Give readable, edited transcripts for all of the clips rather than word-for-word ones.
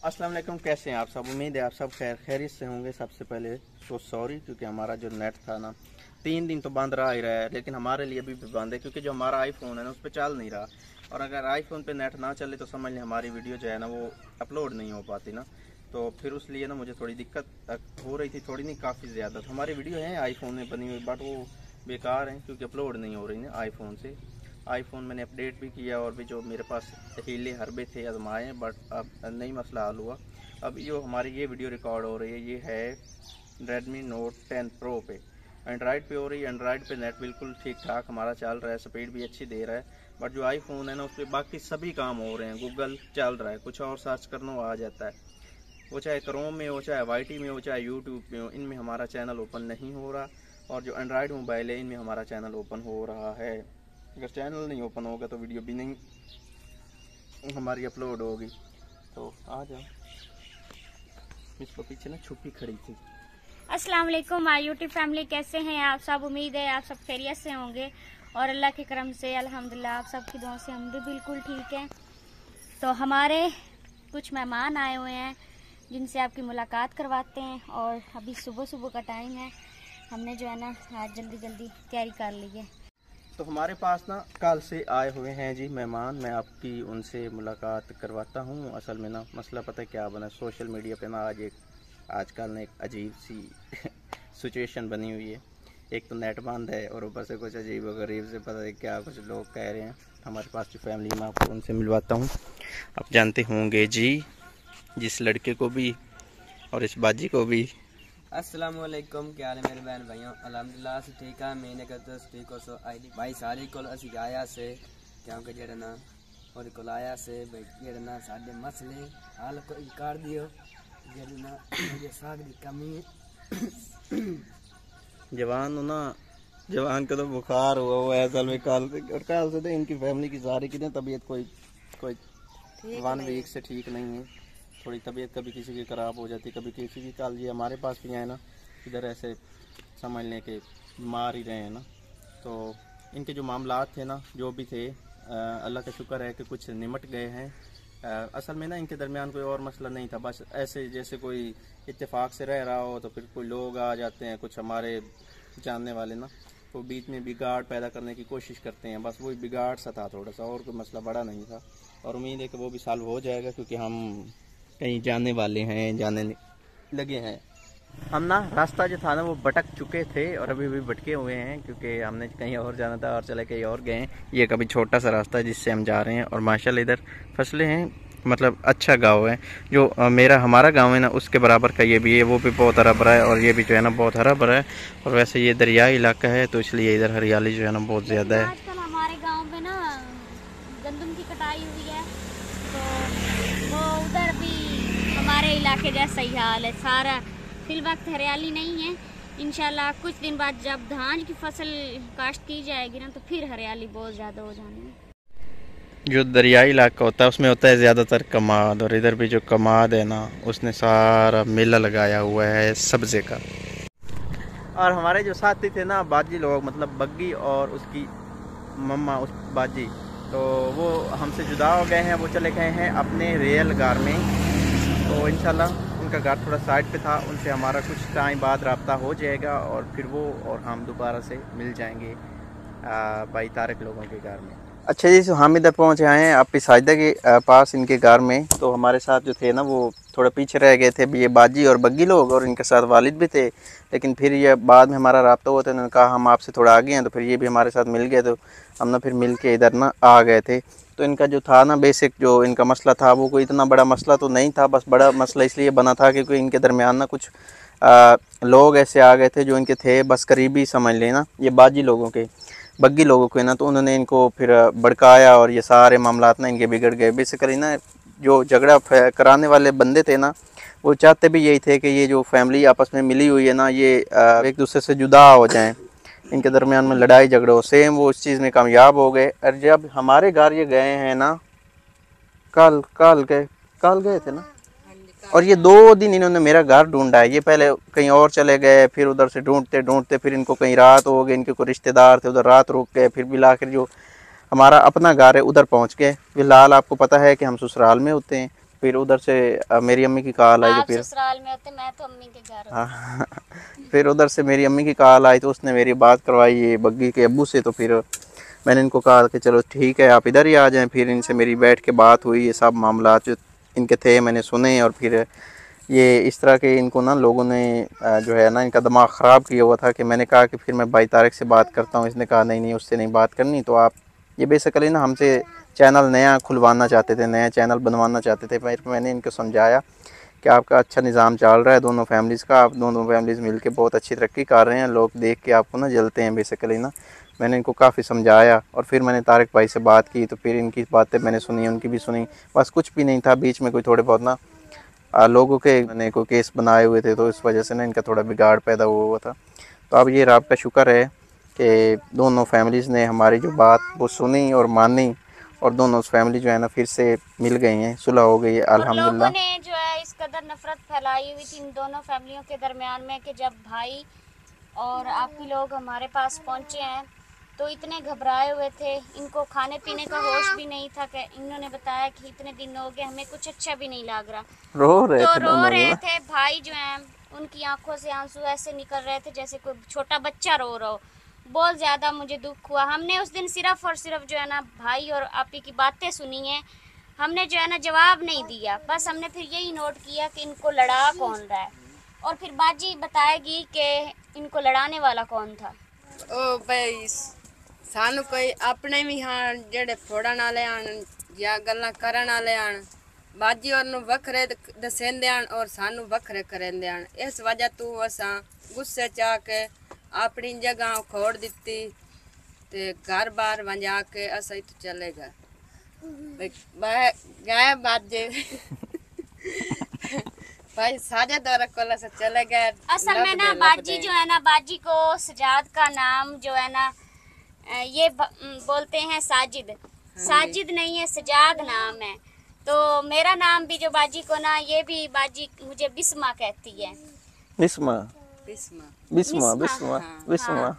अस्सलाम वालेकुम, कैसे हैं आप सब। उम्मीद है आप सब खैरियत से होंगे। सबसे पहले तो सॉरी, क्योंकि हमारा जो नेट था ना 3 दिन तो बंद रहा ही रहा है, लेकिन हमारे लिए भी बंद है क्योंकि जो हमारा आईफोन है ना उस पर चल नहीं रहा। और अगर आईफोन पे नेट ना चले तो समझ लें हमारी वीडियो जो है ना वो अपलोड नहीं हो पाती ना। तो फिर उस लिए ना मुझे थोड़ी दिक्कत हो रही थी, थोड़ी नहीं काफ़ी ज़्यादा। तो हमारी वीडियो है आईफोन में बनी हुई, बट वो बेकार हैं क्योंकि अपलोड नहीं हो रही ना आईफोन से। आईफोन मैंने अपडेट भी किया और भी जो मेरे पास हीले हरबे थे आजमाए, बट अब नई मसला हल हुआ। अब जो हमारी ये वीडियो रिकॉर्ड हो रही है ये है Redmi Note 10 Pro पे, एंड्राइड पे हो रही है। एंड्राइड पे नेट बिल्कुल ठीक ठाक हमारा चल रहा है, स्पीड भी अच्छी दे रहा है। बट जो आईफोन है ना उस पर बाकी सभी काम हो रहे हैं। गूगल चल रहा है, कुछ और सर्च करना हो आ जाता है, वो चाहे क्रोम में हो, चाहे YT में हो, चाहे यूट्यूब में हो। इनमें हमारा चैनल ओपन नहीं हो रहा। और जो एंड्राइड मोबाइल है इनमें हमारा चैनल ओपन हो रहा है। अगर चैनल नहीं ओपन होगा तो वीडियो भी नहीं हमारी अपलोड होगी। तो आ जाओ, इसको पीछे ना छुपी खड़ी थी। अस्सलाम वालेकुम माय यूट्यूब फैमिली, कैसे हैं आप सब। उम्मीद है आप सब खैरियत से होंगे और अल्लाह के करम से अल्हम्दुलिल्लाह आप सब की दुआ से हम भी बिल्कुल ठीक हैं। तो हमारे कुछ मेहमान आए हुए हैं जिनसे आपकी मुलाकात करवाते हैं। और अभी सुबह सुबह का टाइम है, हमने जो है ना आज जल्दी जल्दी तैयारी कर ली है। तो हमारे पास ना कल से आए हुए हैं जी मेहमान, मैं आपकी उनसे मुलाकात करवाता हूँ। असल में ना मसला पता है क्या बना, सोशल मीडिया पे ना आजकल ना एक अजीब सी सिचुएशन बनी हुई है। एक तो नेट बंद है और ऊपर से कुछ अजीब व गरीब से पता है क्या कुछ लोग कह रहे हैं। हमारे पास जो फैमिली में आपको उनसे मिलवाता हूँ। आप जानते होंगे जी जिस लड़के को भी और इस बाजी को भी। अस्सलाम वालेकुम, क्या हाल है मेरे बहन भाइयों। अल्हम्दुलिल्लाह से ठीक है। मैंने कहते ठीक हो सो आई भाई सारी को असी आया से क्योंकि जेड़ा ना और को आया से भाई जेड़ा ना साडे मसले हाल कोई कर दियो जेड़ा ना मुझे साग दी कमी जवान हो ना, जवान का तो बुखार हुआ है असल में कल से तो इनकी फैमिली की सारी की ना तबीयत कोई 1 वीक से ठीक नहीं है। थोड़ी तबीयत कभी किसी की ख़राब हो जाती, कभी किसी की। कल ये हमारे पास भी आए ना, इधर ऐसे समझ लें कि बीमार ही रहे हैं ना। तो इनके जो मामलात थे ना जो भी थे, अल्लाह का शुक्र है कि कुछ निमट गए हैं। असल में ना इनके दरमियान कोई और मसला नहीं था, बस ऐसे जैसे कोई इत्तेफाक से रह रहा हो तो फिर कोई लोग आ जाते हैं, कुछ हमारे जानने वाले ना, वो बीच में बिगाड़ पैदा करने की कोशिश करते हैं। बस वही बिगाड़ सा था थोड़ा सा, और कोई मसला बड़ा नहीं था। और उम्मीद है कि वो भी सॉल्व हो जाएगा क्योंकि हम कहीं जाने वाले हैं, जाने लगे हैं। हम ना रास्ता जो था ना वो भटक चुके थे और अभी भी भटके हुए हैं क्योंकि हमने कहीं और जाना था और चले कहीं और गए हैं। ये कभी छोटा सा रास्ता है जिससे हम जा रहे हैं। और माशाल्लाह इधर फसलें हैं, मतलब अच्छा गांव है। जो हमारा गांव है ना उसके बराबर का ये भी है, वो भी बहुत हरा भरा है और ये भी जो है ना बहुत हरा भरा है। और वैसे ये दरियाई इलाका है तो इसलिए इधर हरियाली जो है ना बहुत ज़्यादा है। आजकल हमारे गाँव में ना गंदम की कटाई हुई है, तो वो उधर भी हमारे इलाके जैसा ही हाल है सारा। फिल वक्त हरियाली नहीं है। इंशाल्लाह कुछ दिन बाद जब धान की फसल काश्त की जाएगी ना तो फिर हरियाली बहुत ज़्यादा हो जानी है। जो दरियाई इलाका होता है उसमें होता है ज़्यादातर कमाद, और इधर भी जो कमाद है ना उसने सारा मेला लगाया हुआ है सब्ज़े का। और हमारे जो साथी थे ना बाजी लोग, मतलब बग्गी और उसकी मम्मा उस बाजी, तो वो हमसे जुदा हो गए हैं। वो चले गए हैं अपने रियल घर में। तो इंशाल्लाह उनका घर थोड़ा साइड पे था, उनसे हमारा कुछ टाइम बाद रब्ता हो जाएगा और फिर वो और हम दोबारा से मिल जाएंगे भाई तारक लोगों के घर में। अच्छा जी, तो हम इधर पहुँचे हैं आप साजिदा के पास इनके घर में। तो हमारे साथ जो थे ना वो थोड़ा पीछे रह गए थे, ये बाजी और बग्गी लोग, और इनके साथ वालिद भी थे। लेकिन फिर ये बाद में हमारा रब्ता हुआ था, उन्होंने कहा हम आपसे थोड़ा आगे हैं, तो फिर ये भी हमारे साथ मिल गए। तो हम ना फिर मिल के इधर ना आ गए थे। तो इनका जो था ना बेसिक जो इनका मसला था वो कोई इतना बड़ा मसला तो नहीं था, बस बड़ा मसला इसलिए बना था क्योंकि इनके दरमियान ना कुछ लोग ऐसे आ गए थे जो इनके थे बस करीबी समझ लेना, ये बाजी लोगों के बग्गी लोगों के ना। तो उन्होंने इनको फिर भड़काया और ये सारे मामलात ना इनके बिगड़ गए। बेसिकली ना जो झगड़ा कराने वाले बंदे थे ना वो चाहते भी यही थे कि ये जो फैमिली आपस में मिली हुई है ना ये एक दूसरे से जुदा हो जाएं, इनके दरमियान में लड़ाई झगड़ा हो। सेम वो इस चीज़ में कामयाब हो गए। और जब हमारे घर ये गए हैं ना, कल गए थे ना, और ये 2 दिन इन्होंने मेरा घर ढूंढा है। ये पहले कहीं और चले गए, फिर उधर से ढूंढते ढूंढते फिर इनको कहीं रात हो गई, इनके कोई रिश्तेदार थे उधर रात रुक गए, फिर भी आखिर जो हमारा अपना घर है उधर पहुंच गए। फिलहाल आपको पता है कि हम ससुराल में होते हैं, फिर उधर से मेरी अम्मी की कॉल आई, तो आप फिर ससुराल में होते, मैं तो अम्मी के घर होती। हाँ फिर उधर से मेरी अम्मी की कॉल आई, तो उसने मेरी बात करवाई ये बग्गी के अब्बू से। तो फिर मैंने इनको कहा कि चलो ठीक है आप इधर ही आ जाएं। फिर इनसे मेरी बैठ के बात हुई, ये सब मामला जो इनके थे मैंने सुने। और फिर ये इस तरह के इनको ना लोगों ने जो है ना इनका दिमाग ख़राब किया हुआ था। कि मैंने कहा कि फिर मैं भाई तारिक से बात करता हूँ। इसने कहा नहीं नहीं उससे नहीं बात करनी। तो आप ये बेसिकली ना हमसे चैनल नया खुलवाना चाहते थे, नया चैनल बनवाना चाहते थे। फिर मैंने इनको समझाया कि आपका अच्छा निज़ाम चल रहा है दोनों फैमिलीज़ का, आप दोनों फैमिलीज़ मिलके बहुत अच्छी तरक्की कर रहे हैं, लोग देख के आपको ना जलते हैं बेसिकली ना। मैंने इनको काफ़ी समझाया और फिर मैंने तारिक भाई से बात की। तो फिर इनकी बातें मैंने सुनी, उनकी भी सुनी। बस कुछ भी नहीं था बीच में, कोई थोड़े बहुत ना लोगों के मैंने कोई केस बनाए हुए थे, तो इस वजह से ना इनका थोड़ा बिगाड़ पैदा हुआ था। तो अब ये रब का शुक्र है कि दोनों फैमिलीज़ ने हमारी जो बात वो सुनी और मानी, और दोनों फैमिली जो है ना फिर से मिल गई हैं, सुलह हो गई है और लोगों अल्हम्दुलिल्लाह। ने जो है इस कदर नफरत फैलाई हुई थी इन दोनों फैमिलियों के दरमियान में कि जब भाई और आपके लोग हमारे पास पहुंचे हैं तो इतने घबराए हुए थे, इनको खाने पीने का होश भी नहीं था। कि इन्होंने बताया कि इतने दिन हो गए हमें कुछ अच्छा भी नहीं लग रहा। रो रहे तो थे रो दोनों रहे ना। थे भाई जो हैं, उनकी आंखों से आंसू ऐसे निकल रहे थे जैसे कोई छोटा बच्चा रो रहा हो। बहुत ज़्यादा मुझे दुख हुआ। हमने उस दिन सिर्फ और सिर्फ जो है ना भाई और आपी की बातें सुनी हैं, हमने जो है ना जवाब नहीं दिया। बस हमने फिर यही नोट किया कि इनको लड़ा कौन रहा है, और फिर बाजी बताएगी कि इनको लड़ाने वाला कौन था। ओ भाई सानू कोई अपने भी हाँ जेड़े फोड़न वाले आन या गल्लां करन वाले आन, बाजी और नु वखरे दसेंदे आन और सानू वखरे करेंदे आन। इस वजह तू असां गुस्से च आके अपनी जगह खोड़ दिती ते घर बार वंजा के असां इत्थों चले गए। गए बाजे भाई साझे दौरा कोला से चले गए। असल में ना बाजी जो है ना, बाजी को सजाद का नाम जो है ना ये बोलते हैं साजिद। साजिद नहीं है, सजाद नाम है। तो मेरा नाम भी जो बाजी को ना, ये भी बाजी मुझे बिस्मा कहती है। बिस्मा बिस्मा बिस्मा बिस्मा हाँ। बिस्मा।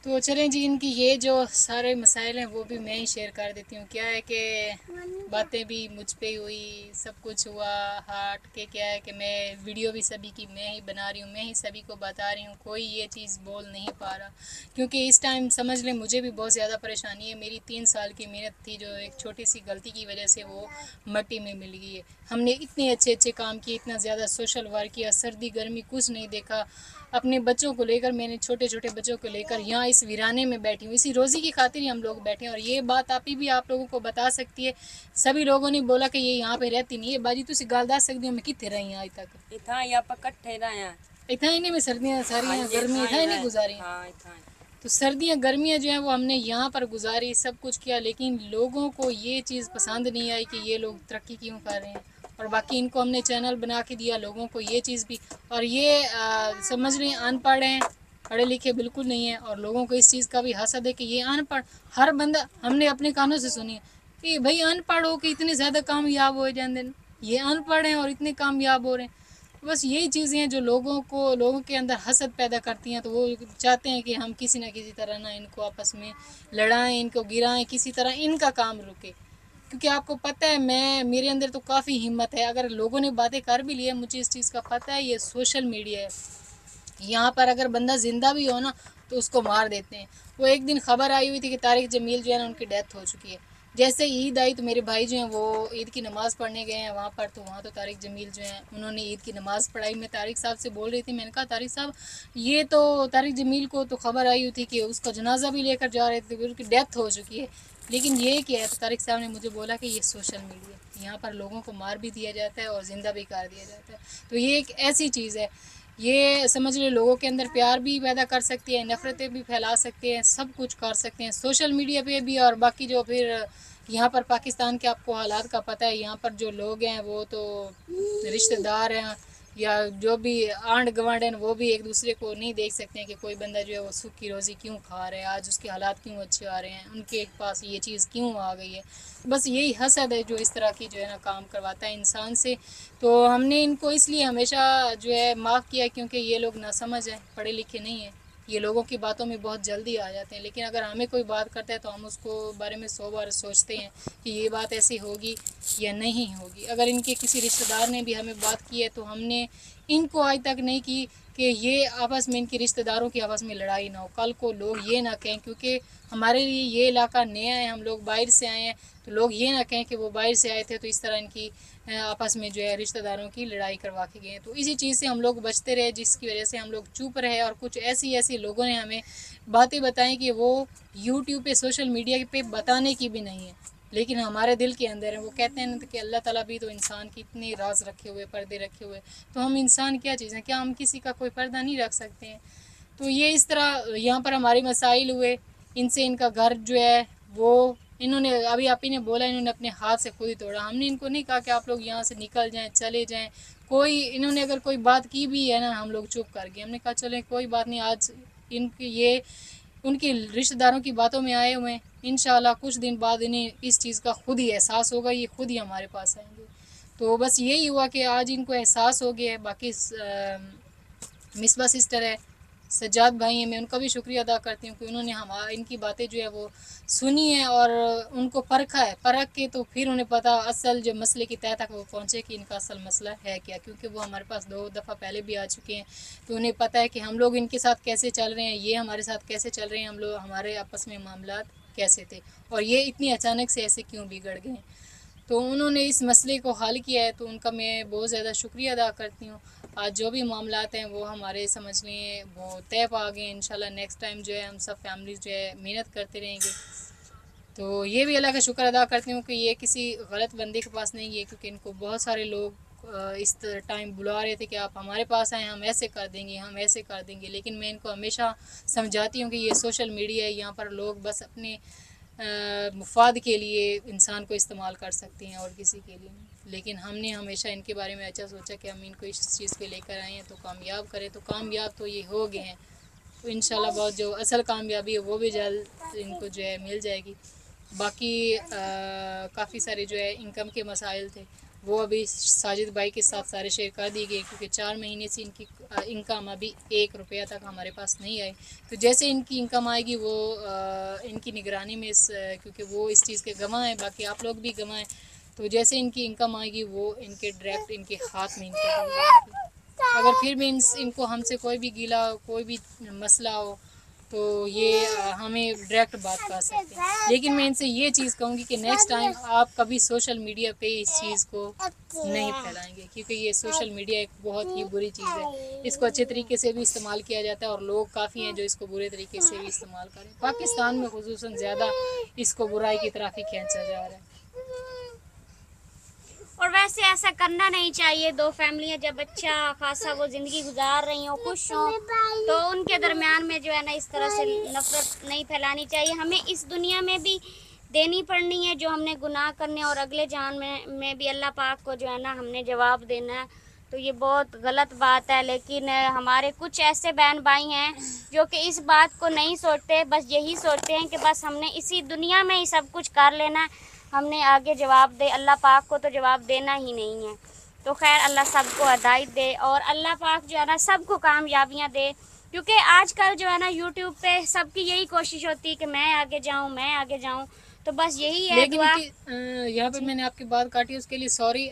तो चलें जी, इनकी ये जो सारे मसाइल हैं वो भी मैं ही शेयर कर देती हूँ। क्या है कि बातें भी मुझ पे ही हुई, सब कुछ हुआ हट के। क्या है कि मैं वीडियो भी सभी की मैं ही बना रही हूँ, मैं ही सभी को बता रही हूँ, कोई ये चीज़ बोल नहीं पा रहा। क्योंकि इस टाइम समझ लें मुझे भी बहुत ज़्यादा परेशानी है। मेरी 3 साल की मेहनत थी जो एक छोटी सी गलती की वजह से वो मट्टी में मिल गई है। हमने इतने अच्छे अच्छे काम किए, इतना ज़्यादा सोशल वर्क किया, सर्दी गर्मी कुछ नहीं देखा। अपने बच्चों को लेकर, मैंने छोटे छोटे बच्चों को लेकर यहाँ इस वीराने में बैठी हूँ। इसी रोज़ी की खातिर ही हम लोग बैठे हैं। और ये बात आप ही भी आप लोगों को बता सकती है। सभी लोगों ने बोला कि ये यहाँ पे रहती नहीं है। बाजी तुसी गल दस सकती हो मैं कितने रही आज तक? इतना या पकट्ठे रहे इतना ही नहीं, मैं सर्दियाँ सारियाँ गर्मी इतना ही नहीं गुजारी। हाँ इतना तो सर्दियाँ गर्मियाँ जो हैं वो हमने यहाँ पर गुजारी, सब कुछ किया। लेकिन लोगों को ये चीज़ पसंद नहीं आई कि ये लोग तरक्की क्यों कर रहे हैं। और बाकी इनको हमने चैनल बना के दिया, लोगों को ये चीज़ भी। और ये समझ लें अनपढ़ हैं, पढ़े लिखे बिल्कुल नहीं है। और लोगों को इस चीज़ का भी हसद है कि ये अनपढ़। हर बंदा हमने अपने कानों से सुनी है कि भाई अनपढ़ हो के इतने ज़्यादा कामयाब हो जाते हैं, ये अनपढ़ हैं और इतने कामयाब हो रहे हैं। बस यही चीज़ें हैं जो लोगों के अंदर हसद पैदा करती हैं। तो वो चाहते हैं कि हम किसी न किसी तरह ना इनको आपस में लड़ाएं, इनको गिराएं, किसी तरह इनका काम रुके। क्योंकि आपको पता है मेरे अंदर तो काफ़ी हिम्मत है। अगर लोगों ने बातें कर भी ली है, मुझे इस चीज़ का पता है। ये सोशल मीडिया है, यहाँ पर अगर बंदा ज़िंदा भी हो ना तो उसको मार देते हैं। वो एक दिन खबर आई हुई थी कि तारिक जमील जो है ना उनकी डेथ हो चुकी है। जैसे ईद आई तो मेरे भाई जो हैं वो ईद की नमाज़ पढ़ने गए हैं वहाँ पर। तो वहाँ तो तारिक जमील जो हैं उन्होंने ईद की नमाज़ पढ़ाई। मैं तारिक साहब से बोल रही थी, मैंने कहा तारिक साहब ये तो तारिक जमील को तो खबर आई हुई थी कि उसका जनाजा भी लेकर जा रहे थे, उनकी डेथ हो चुकी है, लेकिन ये क्या है? तो तारिक साहब ने मुझे बोला कि ये सोशल मीडिया, यहाँ पर लोगों को मार भी दिया जाता है और ज़िंदा भी कर दिया जाता है। तो ये एक ऐसी चीज़ है, ये समझ लो लोगों के अंदर प्यार भी पैदा कर सकती है, नफ़रतें भी फैला सकते हैं, सब कुछ कर सकते हैं सोशल मीडिया पे भी। और बाकी जो फिर यहाँ पर पाकिस्तान के आपको हालात का पता है, यहाँ पर जो लोग हैं वो तो रिश्तेदार हैं या जो भी आंढ गवांढ हैं वो भी एक दूसरे को नहीं देख सकते हैं कि कोई बंदा जो है वो सुख की रोज़ी क्यों खा रहा है, आज उसके हालात क्यों अच्छे आ रहे हैं, उनके पास ये चीज़ क्यों आ गई है। बस यही हसद है जो इस तरह की जो है ना काम करवाता है इंसान से। तो हमने इनको इसलिए हमेशा जो है माफ़ किया क्योंकि ये लोग नासमझ हैं, पढ़े लिखे नहीं हैं। ये लोगों की बातों में बहुत जल्दी आ जाते हैं, लेकिन अगर हमें कोई बात करता है तो हम उसको बारे में 100 बार सोचते हैं कि ये बात ऐसी होगी या नहीं होगी। अगर इनके किसी रिश्तेदार ने भी हमें बात की है तो हमने इनको आज तक नहीं की कि ये आपस में, इनके रिश्तेदारों की आपस में लड़ाई ना हो, कल को लोग ये ना कहें, क्योंकि हमारे लिए ये इलाका नया है, हम लोग बाहर से आए हैं, तो लोग ये ना कहें कि वो बाहर से आए थे तो इस तरह इनकी आपस में जो है रिश्तेदारों की लड़ाई करवा के गए। तो इसी चीज़ से हम लोग बचते रहे, जिसकी वजह से हम लोग चुप रहे। और कुछ ऐसी लोगों ने हमें बातें बताई कि वो यूट्यूब पे, सोशल मीडिया पे बताने की भी नहीं है, लेकिन हमारे दिल के अंदर है। वो कहते हैं ना कि अल्लाह ताला भी तो इंसान की इतने राज रखे हुए, पर्दे रखे हुए, तो हम इंसान क्या चीज़ हैं, क्या हम किसी का कोई पर्दा नहीं रख सकते हैं? तो ये इस तरह यहाँ पर हमारे मसाइल हुए। इनसे इनका घर जो है वो इन्होंने, अभी आप ही ने बोला, इन्होंने अपने हाथ से खुद ही तोड़ा। हमने इनको नहीं कहा कि आप लोग यहाँ से निकल जाएं, चले जाएं। कोई इन्होंने अगर कोई बात की भी है ना, हम लोग चुप कर गए। हमने कहा चलें कोई बात नहीं, आज इनकी ये उनके रिश्तेदारों की बातों में आए हुए हैं, इंशाल्लाह कुछ दिन बाद इन्हें इस चीज़ का खुद ही एहसास होगा, ये खुद ही हमारे पास आएंगे। तो बस यही हुआ कि आज इनको एहसास हो गया है। बाकी मिसबा सिस्टर है, सज्जाद भाई हैं, मैं उनका भी शुक्रिया अदा करती हूँ कि उन्होंने इनकी बातें जो है वो सुनी है और उनको परखा है। परख के तो फिर उन्हें पता असल जो मसले की तह तक वो पहुँचे कि इनका असल मसला है क्या, क्योंकि वो हमारे पास 2 दफ़ा पहले भी आ चुके हैं। तो उन्हें पता है कि हम लोग इनके साथ कैसे चल रहे हैं, ये हमारे साथ कैसे चल रहे हैं, हम लोग हमारे आपस में मामलात कैसे थे और ये इतनी अचानक से ऐसे क्यों बिगड़ गए। तो उन्होंने इस मसले को हल किया है, तो उनका मैं बहुत ज़्यादा शुक्रिया अदा करती हूँ। आज जो भी मामलात हैं वो हमारे समझ लें वो तय पा गए। इंशाल्लाह नेक्स्ट टाइम जो है हम सब फैमिली जो है मेहनत करते रहेंगे। तो ये भी अल्लाह का शुक्र अदा करती हूँ कि ये किसी गलत बंदे के पास नहीं है, क्योंकि इनको बहुत सारे लोग इस टाइम बुला रहे थे कि आप हमारे पास आएँ, हम ऐसे कर देंगे, हम ऐसे कर देंगे। लेकिन मैं इनको हमेशा समझाती हूँ कि ये सोशल मीडिया है, यहाँ पर लोग बस अपने मुफाद के लिए इंसान को इस्तेमाल कर सकते हैं और किसी के लिए नहीं। लेकिन हमने हमेशा इनके बारे में अच्छा सोचा कि हम इनको इस चीज़ पे लेकर आए हैं तो कामयाब करें। तो कामयाब तो ये हो गए हैं, तो इंशाल्लाह बहुत जो असल कामयाबी है वो भी जल्द इनको जो है मिल जाएगी। बाकी काफ़ी सारे जो है इनकम के मसाइल थे वो अभी साजिद भाई के साथ सारे शेयर कर दिए गए, क्योंकि 4 महीने से इनकी इनकम अभी 1 रुपया तक हमारे पास नहीं आई। तो जैसे इनकी इनकम आएगी वो इनकी निगरानी में क्योंकि वो इस चीज़ के गवाह हैं, बाकी आप लोग भी गवाह हैं। तो जैसे इनकी इनकम आएगी वो इनके डायरेक्ट इनके हाथ में इनके अगर फिर भी इनको हमसे कोई भी गीला कोई भी मसला हो तो ये हमें डायरेक्ट बात कर सकते हैं। लेकिन मैं इनसे ये चीज़ कहूँगी कि नेक्स्ट टाइम आप कभी सोशल मीडिया पे इस चीज़ को नहीं फैलाएंगे, क्योंकि ये सोशल मीडिया एक बहुत ही बुरी चीज़ है। इसको अच्छे तरीके से भी इस्तेमाल किया जाता है और लोग काफ़ी हैं जो इसको बुरे तरीके से भी इस्तेमाल करें। पाकिस्तान में खुसूसन ज़्यादा इसको बुराई की तरफ ही खींचा जा रहा है। और वैसे ऐसा करना नहीं चाहिए। 2 फैमिलियां जब अच्छा खासा वो ज़िंदगी गुजार रही हों, खुश हों, तो उनके दरमियान में जो है ना इस तरह से नफ़रत नहीं फैलानी चाहिए। हमें इस दुनिया में भी देनी पड़नी है जो हमने गुनाह करने, और अगले जान में भी अल्लाह पाक को जो है ना हमने जवाब देना है। तो ये बहुत गलत बात है। लेकिन हमारे कुछ ऐसे बहन भाई हैं जो कि इस बात को नहीं सोचते, बस यही सोचते हैं कि बस हमने इसी दुनिया में ही सब कुछ कर लेना है, हमने आगे जवाब दे, अल्लाह पाक को तो जवाब देना ही नहीं है। तो खैर अल्लाह सबको हिदायत दे और अल्लाह पाक जो है ना सबको कामयाबियाँ दे, क्योंकि आजकल जो है ना यूट्यूब पे सबकी यही कोशिश होती है कि मैं आगे जाऊँ, मैं आगे जाऊँ। तो बस यही है। लेकिन यहाँ पे मैंने आपकी बात काटी उसके लिए सॉरी।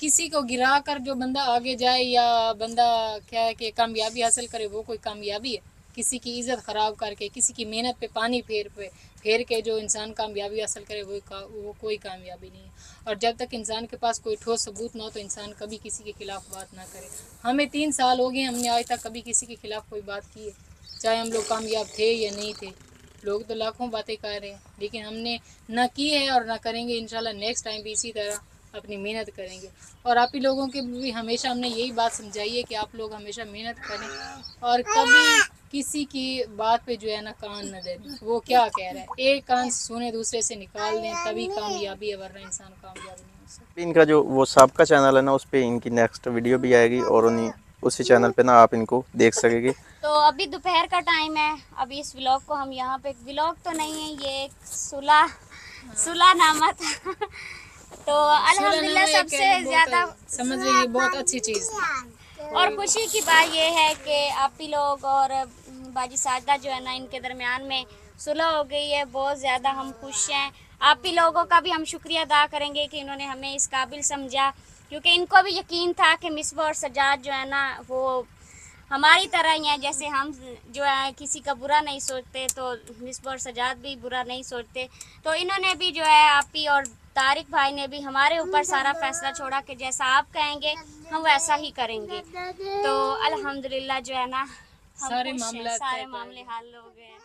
किसी को गिरा कर जो बंदा आगे जाए या बंदा क्या है कि कामयाबी हासिल करे वो कोई कामयाबी है? किसी की इज़्ज़त ख़राब करके, किसी की मेहनत पे पानी फेर के जो इंसान कामयाबी हासिल करे वो कोई कामयाबी नहीं है। और जब तक इंसान के पास कोई ठोस सबूत ना हो तो इंसान कभी किसी के ख़िलाफ़ बात ना करे। हमें 3 साल हो गए, हमने आज तक कभी किसी के ख़िलाफ़ कोई बात की है, चाहे हम लोग कामयाब थे या नहीं थे। लोग तो लाखों बातें कर रहे हैं, लेकिन हमने ना की है और ना करेंगे। इंशाल्लाह नेक्स्ट टाइम भी इसी तरह अपनी मेहनत करेंगे। और आप ही लोगों के भी हमेशा हमने यही बात समझाई है कि आप लोग हमेशा मेहनत करें और कभी किसी की बात पे जो है ना कान न दें। वो क्या कह रहा है, एक कान सुने दूसरे से निकाल दें, तभी कामयाबी है, वरना इंसान कामयाब नहीं हो सकता। इनका जो वो सबका चैनल है ना, उस पर इनकी नेक्स्ट वीडियो भी आएगी और उसी चैनल पे ना आप इनको देख सकेंगे। तो अभी दोपहर का टाइम है। अभी इस व्लॉग को हम यहाँ पे, व्लॉग तो नहीं है, ये एक सुलह नामा था। तो अल्हम्दुलिल्लाह सबसे ज़्यादा समझ लीजिए बहुत अच्छी चीज़ थी। और खुशी की बात ये है कि आप ही लोग और बाजी साजदा जो है ना, इनके दरमियान में सुलह हो गई है। बहुत ज़्यादा हम खुश हैं। आप भी लोगों का भी हम शुक्रिया अदा करेंगे कि इन्होंने हमें इस काबिल समझा, क्योंकि इनको भी यकीन था कि मिसबा और सजाद जो है ना वो हमारी तरह ही हैं। जैसे हम जो है किसी का बुरा नहीं सोचते, तो मिसबा और सजाद भी बुरा नहीं सोचते। तो इन्होंने भी जो है, आपी और तारिक भाई ने भी हमारे ऊपर सारा फैसला छोड़ा कि जैसा आप कहेंगे हम वैसा ही करेंगे। तो अल्हम्दुलिल्लाह जो है ना, हम सारे खुश हैं, मामला सारे मामले हल हो गए हैं।